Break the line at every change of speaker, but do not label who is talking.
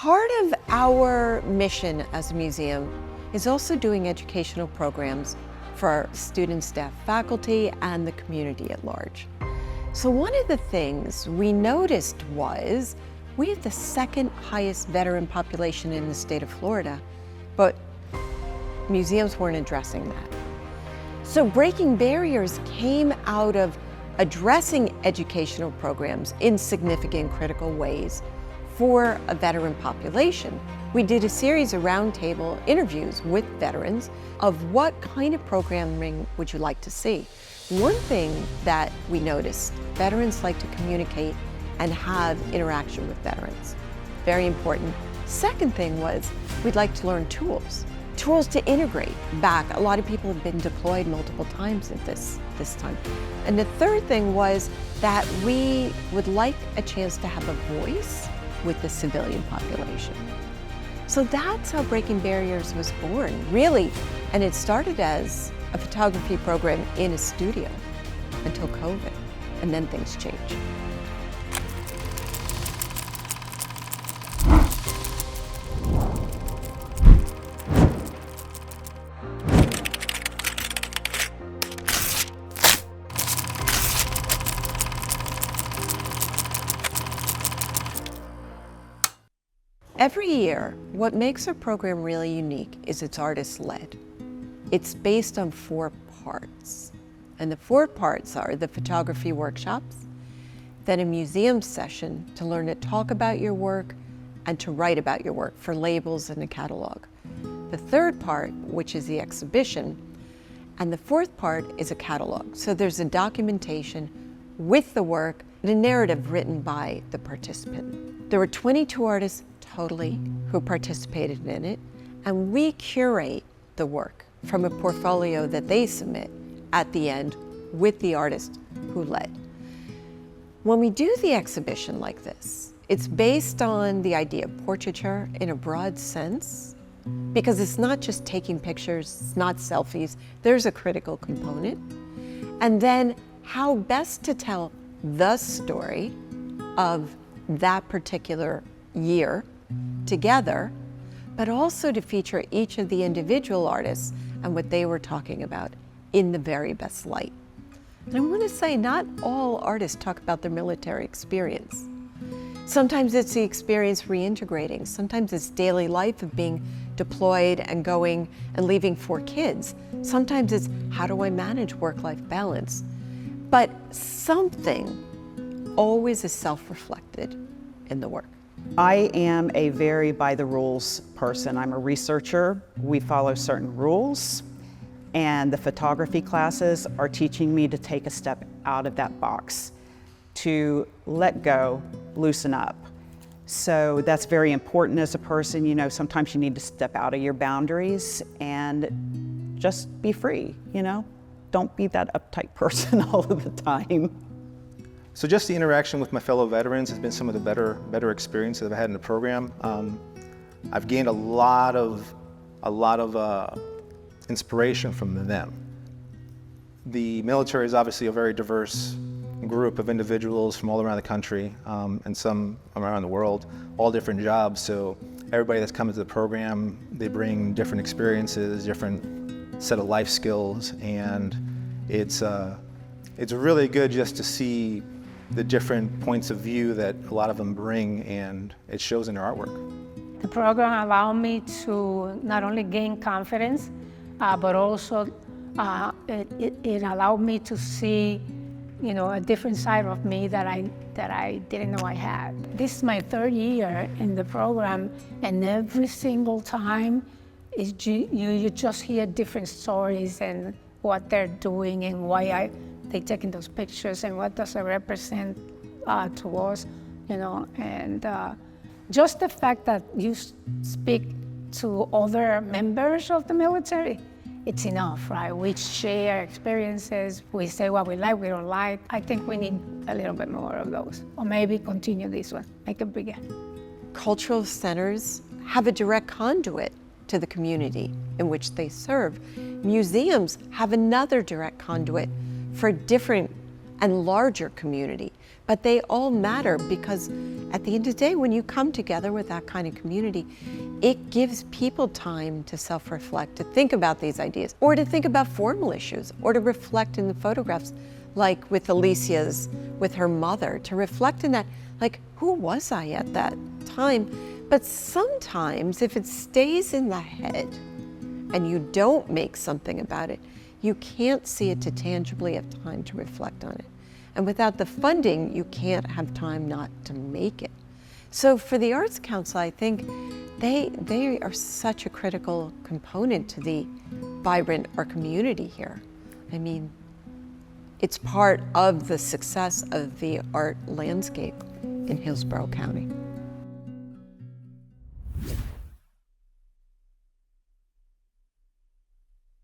Part of our mission as a museum is also doing educational programs for our students, staff, faculty, and the community at large. So one of the things we noticed was we have the second highest veteran population in the state of Florida, but museums weren't addressing that. So Breaking Barriers came out of addressing educational programs in significant critical ways for a veteran population. We did a series of roundtable interviews with veterans of what kind of programming would you like to see. One thing that we noticed, veterans like to communicate and have interaction with veterans. Very important. Second thing was, we'd like to learn tools to integrate back. A lot of people have been deployed multiple times at this time. And the third thing was that we would like a chance to have a voice with the civilian population. So that's how Breaking Barriers was born, really. And it started as a photography program in a studio until COVID, and then things changed. Every year, what makes our program really unique is it's artist-led. It's based on 4 parts. And the 4 parts are the photography workshops, then a museum session to learn to talk about your work and to write about your work for labels and a catalog. The 3rd part, which is the exhibition, and the 4th part is a catalog. So there's a documentation with the work and a narrative written by the participant. There were 22 artists totally who participated in it, and we curate the work from a portfolio that they submit at the end with the artist who led. When we do the exhibition like this, it's based on the idea of portraiture in a broad sense, because it's not just taking pictures, it's not selfies, there's a critical component. And then how best to tell the story of that particular year together, but also to feature each of the individual artists and what they were talking about in the very best light. And I want to say, not all artists talk about their military experience. Sometimes it's the experience reintegrating. Sometimes it's daily life of being deployed and going and leaving 4 kids. Sometimes it's, how do I manage work-life balance? But something always is self-reflected in the work.
I am a very by the rules person. I'm a researcher. We follow certain rules, and the photography classes are teaching me to take a step out of that box, to let go, loosen up. So that's very important as a person. You know, sometimes you need to step out of your boundaries and just be free, you know? Don't be that uptight person all of the time.
So just the interaction with my fellow veterans has been some of the better experiences I've had in the program. I've gained a lot of inspiration from them. The military is obviously a very diverse group of individuals from all around the country and some around the world, all different jobs. So everybody that's come into the program, they bring different experiences, different set of life skills, and it's really good just to see the different points of view that a lot of them bring, and it shows in their artwork.
The program allowed me to not only gain confidence, but also it allowed me to see, you know, a different side of me that I didn't know I had. This is my 3rd year in the program, and every single time you just hear different stories and what they're doing and why they're taking those pictures and what does it represent to us, you know. And just the fact that you speak to other members of the military, it's enough, right? We share experiences, we say what we like, we don't like. I think we need a little bit more of those, or maybe continue this one, make it bigger.
Cultural centers have a direct conduit to the community in which they serve. Museums have another direct conduit for different and larger community. But they all matter because at the end of the day, when you come together with that kind of community, it gives people time to self-reflect, to think about these ideas, or to think about formal issues, or to reflect in the photographs, like with Alicia's, with her mother, to reflect in that, like, who was I at that time? But sometimes if it stays in the head and you don't make something about it, you can't see it to tangibly have time to reflect on it. And without the funding, you can't have time not to make it. So for the Arts Council, I think they are such a critical component to the vibrant art community here. I mean, it's part of the success of the art landscape in Hillsborough County.